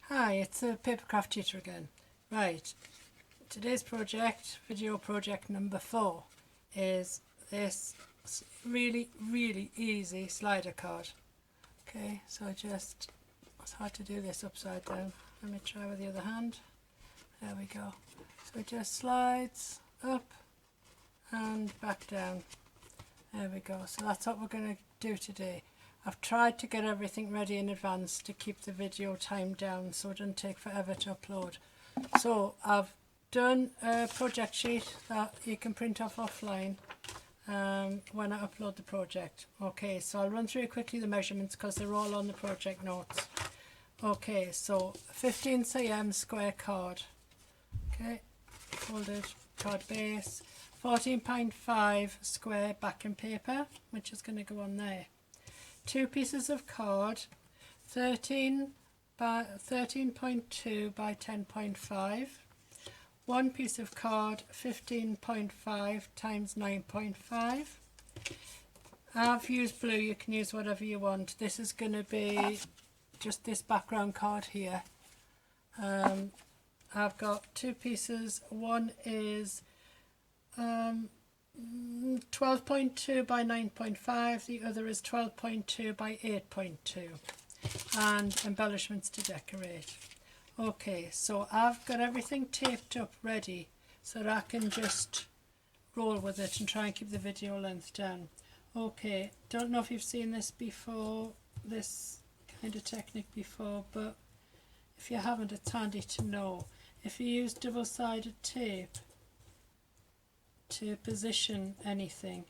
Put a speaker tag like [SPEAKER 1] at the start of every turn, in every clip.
[SPEAKER 1] Hi, it's the Papercraft Tutor again. Right, today's project, video project number 4, is this really easy slider card. Okay, so it's hard to do this upside down. Let me try with the other hand. There we go. So it just slides up and back down. There we go. So that's what we're going to do today. I've tried to get everything ready in advance to keep the video time down so it doesn't take forever to upload. So I've done a project sheet that you can print off offline when I upload the project. Okay, so I'll run through quickly the measurements because they're all on the project notes. Okay, so 15 cm square card. Okay, folded card base. 14.5 square backing paper, which is going to go on there. 2 pieces of card, 13.2 by 10.5. 1 piece of card, 15.5 times 9.5. I've used blue, you can use whatever you want. This is going to be just this background card here. I've got 2 pieces. One is 12.2 by 9.5, the other is 12.2 by 8.2, and embellishments to decorate. Okay, so I've got everything taped up ready so that I can just roll with it and try and keep the video length down. Okay, don't know if you've seen this before, this kind of technique before, but if you haven't, it's handy to know. If you use double-sided tape to position anything,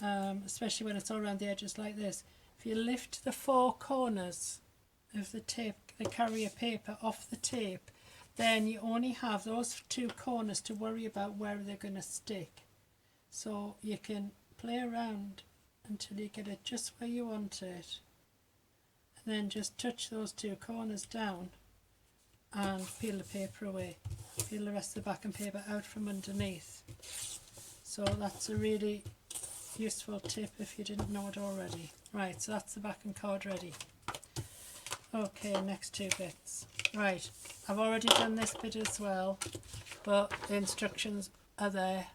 [SPEAKER 1] especially when it's all around the edges like this, if you lift the 4 corners of the tape, the carrier paper, off the tape, then you only have those 2 corners to worry about where they're going to stick. So you can play around until you get it just where you want it, and then just touch those 2 corners down and peel the paper away. Peel the rest of the backing paper out from underneath. So that's a really useful tip if you didn't know it already. Right, so that's the backing card ready. Okay, next 2 bits. Right, I've already done this bit as well, but the instructions are there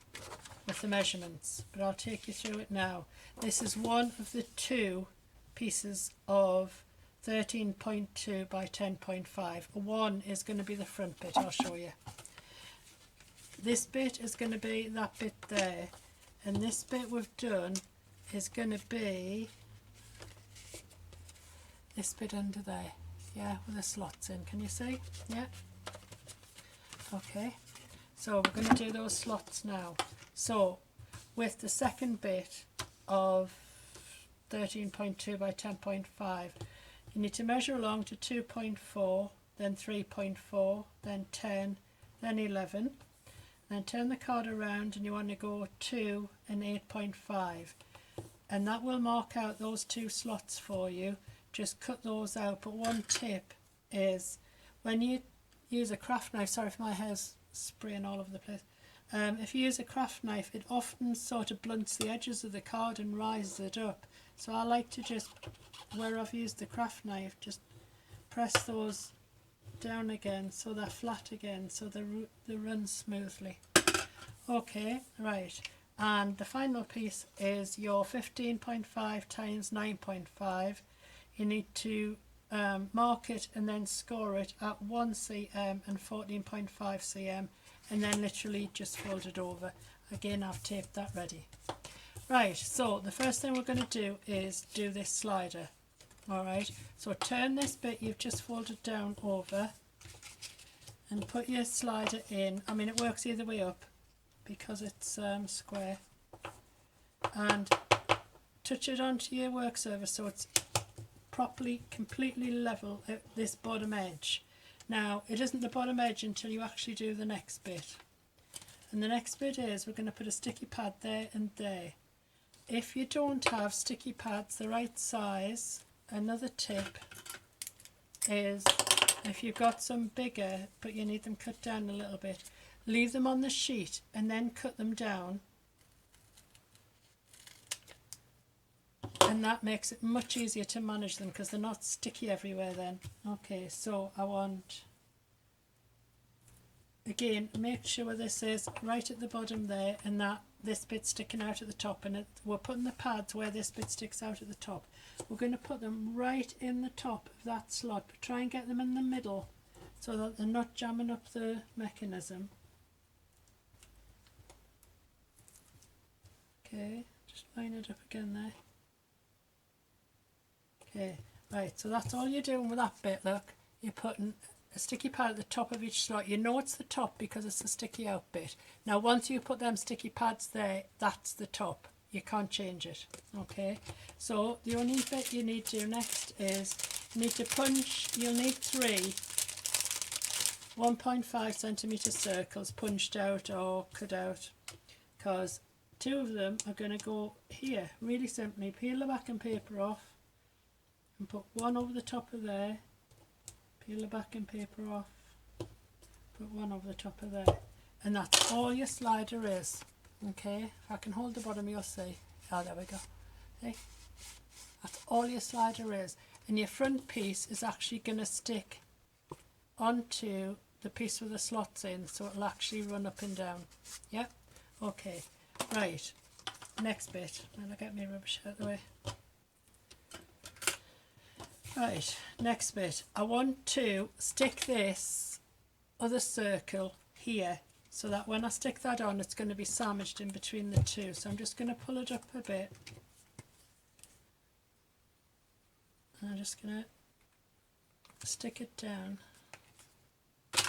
[SPEAKER 1] with the measurements, but I'll take you through it now. This is one of the 2 pieces of 13.2 by 10.5. One is going to be the front bit, I'll show you. This bit is going to be that bit there, and this bit we've done is going to be this bit under there, yeah, with the slots in. Can you see? Yeah. Okay, so we're going to do those slots now. So with the second bit of 13.2 by 10.5, you need to measure along to 2.4, then 3.4, then 10, then 11. Then turn the card around and you want to go 2 and 8.5. And that will mark out those 2 slots for you. Just cut those out. But one tip is when you use a craft knife, sorry if my hair's spraying all over the place. If you use a craft knife, it often sort of blunts the edges of the card and rises it up. So I like to just, where I've used the craft knife, just press those down again so they're flat again, so they run smoothly. Okay, right, and the final piece is your 15.5 times 9.5. You need to mark it and then score it at 1 cm and 14.5 cm, and then literally just fold it over. Again, I've taped that ready. Right, so the first thing we're going to do is do this slider. Alright, so turn this bit you've just folded down over and put your slider in. I mean, it works either way up because it's square. And touch it onto your work surface so it's properly, completely level at this bottom edge. Now, it isn't the bottom edge until you actually do the next bit. And the next bit is we're going to put a sticky pad there and there. If you don't have sticky pads the right size, another tip is if you've got some bigger but you need them cut down a little bit, leave them on the sheet and then cut them down, and and that makes it much easier to manage them because they're not sticky everywhere then. Okay, so I want, again, make sure this is right at the bottom there and that this bit sticking out at the top, and we're putting the pads where this bit sticks out at the top. We're going to put them right in the top of that slot, but try and get them in the middle so that they're not jamming up the mechanism. Okay, just line it up again there. Okay, right, so that's all you're doing with that bit, look. You're putting a sticky pad at the top of each slot. You know it's the top because it's the sticky out bit. Now once you put them sticky pads there, that's the top. You can't change it. Okay, so the only bit you need to do next is you need to punch, you'll need 3 1.5 centimetre circles punched out or cut out, because 2 of them are going to go here. Really simply, peel the backing paper off and put 1 over the top of there, peel the backing paper off, put 1 over the top of there, and that's all your slider is. Okay, if I can hold the bottom you'll see. Oh, there we go. See? That's all your slider is, and your front piece is actually going to stick onto the piece with the slots in, so it'll actually run up and down. Yep. Okay, right, next bit. I'll get my rubbish out of the way. Right, next bit. I want to stick this other circle here so that when I stick that on it's going to be sandwiched in between the 2. So I'm just going to pull it up a bit. And I'm just going to stick it down to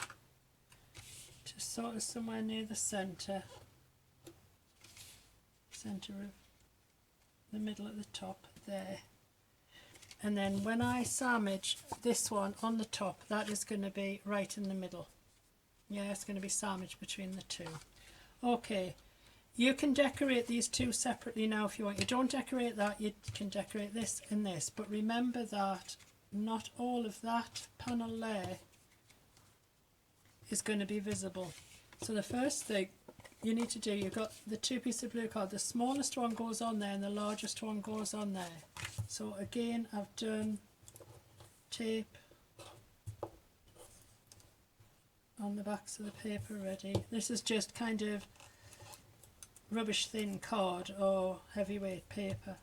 [SPEAKER 1] sort of somewhere near the centre of the middle at the top there. And then when I sandwich this one on the top, that is going to be right in the middle. Yeah, it's going to be sandwiched between the 2. Okay, you can decorate these 2 separately now if you want. You don't decorate that, you can decorate this and this. But remember that not all of that panel there is going to be visible. So the first thing you need to do, you've got the 2 pieces of blue card. The smallest one goes on there and the largest one goes on there. So again, I've done tape on the backs of the paper already. This is just kind of rubbish thin card or heavyweight paper.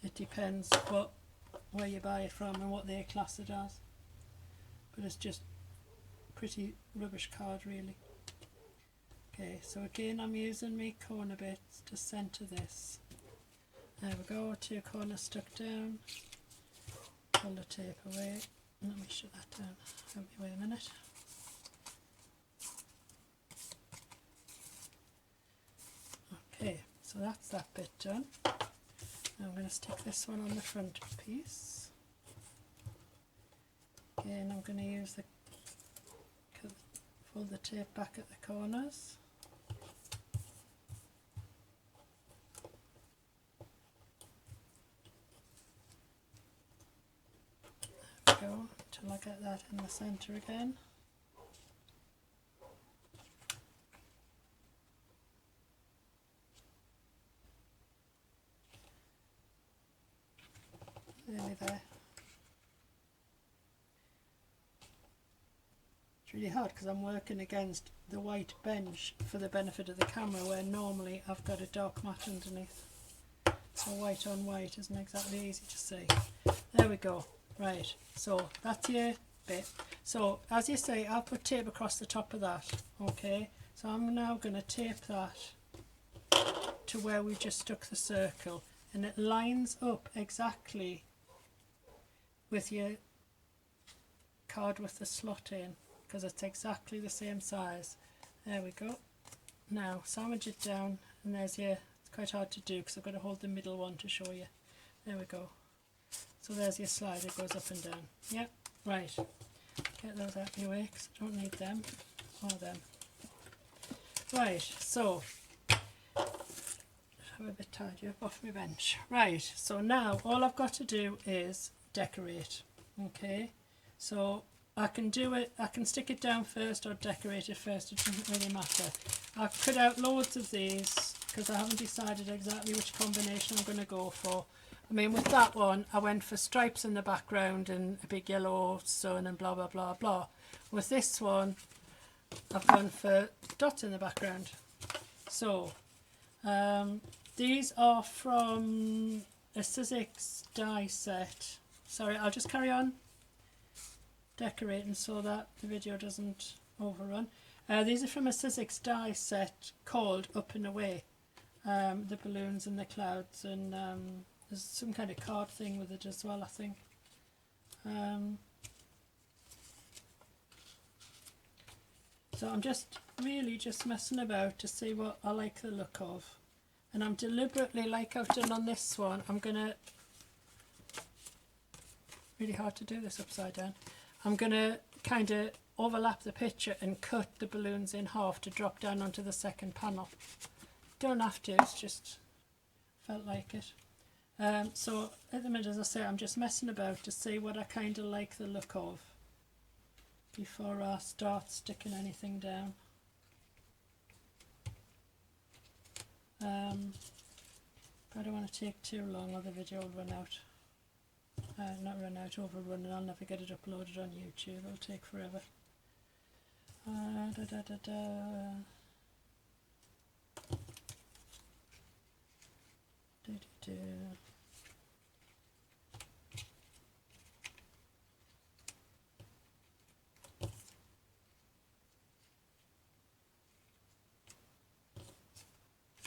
[SPEAKER 1] It depends where you buy it from and what they class it as. But it's just pretty rubbish card really. Okay, so again I'm using my corner bits to centre this. There we go, 2 corners stuck down. Pull the tape away. Let me shut that down. Let me wait a minute. Okay, so that's that bit done. Now I'm going to stick this one on the front piece. Again, I'm going to use the fold the tape back at the corners. There we go, until I get that in the centre again. Nearly there. It's really hard because I'm working against the white bench for the benefit of the camera, where normally I've got a dark mat underneath. So white on white isn't exactly easy to see. There we go. Right, so that's your bit. So as you say, I'll put tape across the top of that. Okay, so I'm now going to tape that to where we just stuck the circle, and it lines up exactly with your card with the slot in, because it's exactly the same size. There we go. Now sandwich it down, and there's your, it's quite hard to do because I've got to hold the middle one to show you. There we go. So there's your slide, it goes up and down. Yep, right. Get those out of your way because I don't need them or them. Right, so I'm a bit tired up off my bench. Right, so now all I've got to do is decorate. Okay, so I can do it, I can stick it down first or decorate it first, it doesn't really matter. I've cut out loads of these because I haven't decided exactly which combination I'm going to go for. I mean, with that one, I went for stripes in the background and a big yellow sun and blah, blah, blah, blah. With this one, I've gone for dots in the background. So, these are from a Sizzix die set. Sorry, I'll just carry on decorating so that the video doesn't overrun. These are from a Sizzix die set called Up and Away. The balloons and the clouds, and there's some kind of card thing with it as well, I think. So I'm just really just messing about to see what I like the look of. And I'm deliberately, like I've done on this one, I'm going to, really hard to do this upside down, I'm going to kind of overlap the picture and cut the balloons in half to drop down onto the second panel. Don't have to, it's just felt like it. So at the minute, as I say, I'm just messing about to see what I kind of like the look of before I start sticking anything down. But I don't want to take too long or the video will run out. Not run out, overrun, and I'll never get it uploaded on YouTube. It'll take forever.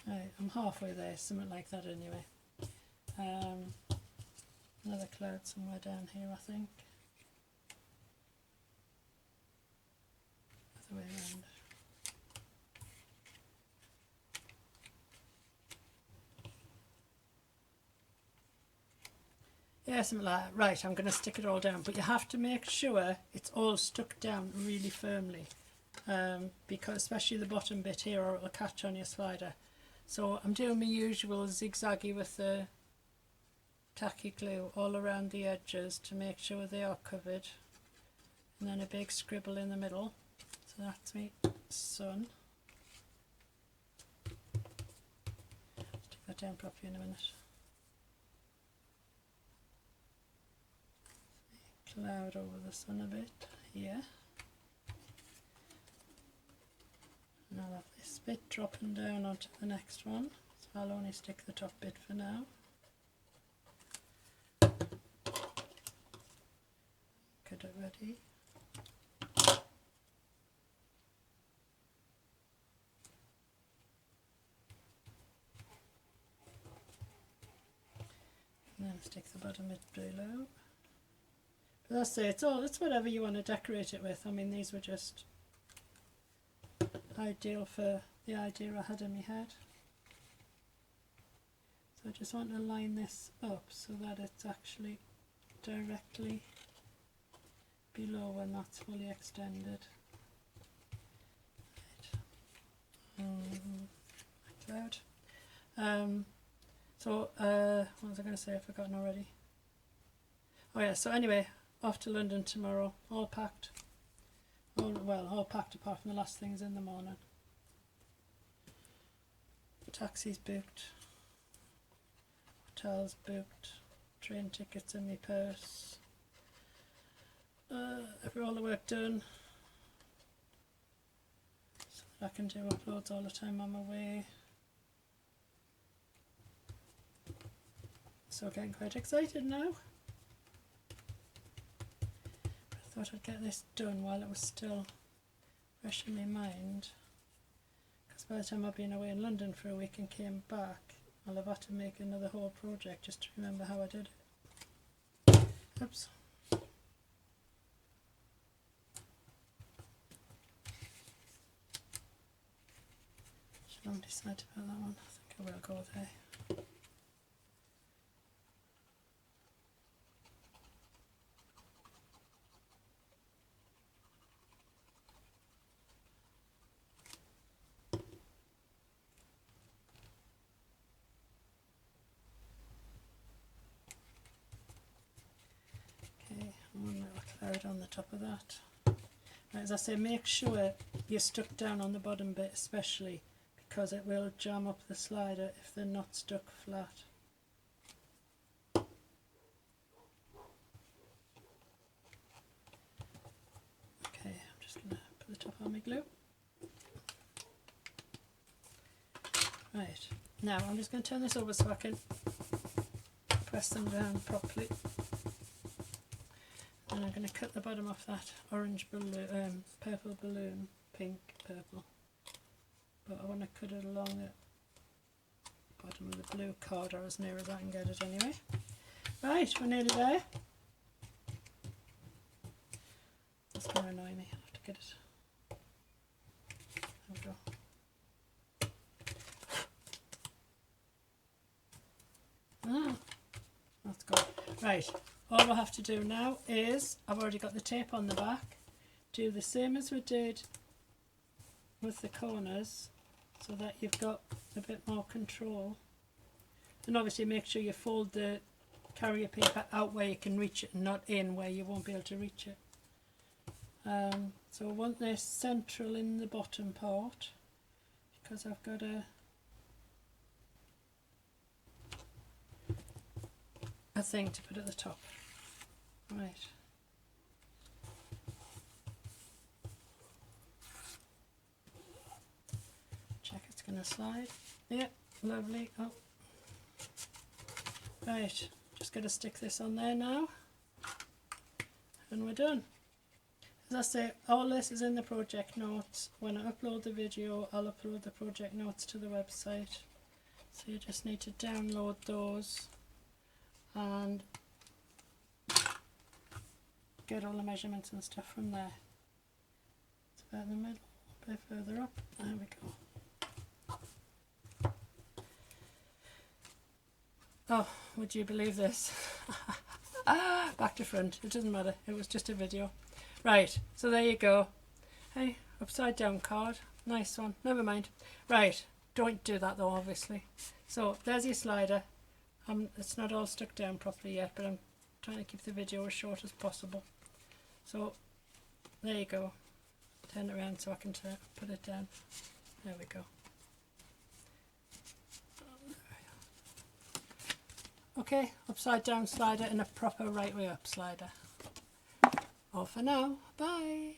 [SPEAKER 1] Right, I'm halfway there, something like that anyway. Another cloud somewhere down here, I think. Other way around. Yeah, something like that. Right, I'm going to stick it all down, but you have to make sure it's all stuck down really firmly, because especially the bottom bit here, or it'll catch on your slider. So I'm doing my usual zigzaggy with the tacky glue all around the edges to make sure they are covered, and then a big scribble in the middle. So that's me sun. Stick that down properly in a minute. Cloud over the sun a bit here. And I'll have this bit dropping down onto the next one, so I'll only stick the top bit for now. Get it ready. And then stick the bottom bit below. But as I say, it's whatever you want to decorate it with. I mean, these were just ideal for the idea I had in my head. So I just want to line this up so that it's actually directly below when that's fully extended. Right. Cloud. What was I going to say? I've forgotten already. Oh yeah, so anyway, off to London tomorrow, all packed. All packed apart from the last things in the morning. Taxis booked, hotels booked, train tickets in my purse. All the work done, so that I can do uploads all the time I'm away. So getting quite excited now. I thought I'd get this done while it was still fresh in my mind, because by the time I've been away in London for a week and came back, I'll have had to make another whole project just to remember how I did it. Oops. Should I decide about that one? I think I will go there. One little cloud on the top of that. Right, as I say, make sure you're stuck down on the bottom bit especially, because it will jam up the slider if they're not stuck flat. Okay, I'm just going to put the top on my glue. Right, now I'm just going to turn this over so I can press them down properly. And I'm going to cut the bottom off that orange balloon, purple balloon, pink, purple. But I want to cut it along the bottom of the blue card, or as near as I can get it anyway. Right, we're nearly there. That's going to annoy me, I have to get it. There we go. Ah, that's good. Right, all I have to do now is, I've already got the tape on the back, do the same as we did with the corners so that you've got a bit more control. And obviously make sure you fold the carrier paper out where you can reach it and not in where you won't be able to reach it. So I want this central in the bottom part because I've got a thing to put at the top. Right. Check it's going to slide. Yep, lovely. Oh. Right, just got to stick this on there now and we're done. As I say, all this is in the project notes. When I upload the video, I'll upload the project notes to the website. So you just need to download those and get all the measurements and stuff from there. It's about in the middle, a bit further up. There we go. Oh, would you believe this? Back to front, it doesn't matter, it was just a video. Right, so there you go. Hey, upside down card, nice one, never mind. Right, don't do that though, obviously. So there's your slider. It's not all stuck down properly yet, but I'm trying to keep the video as short as possible. So there you go. Turn it around so I can put it down. There we go. Okay, upside down slider and a proper right way up slider. All for now. Bye.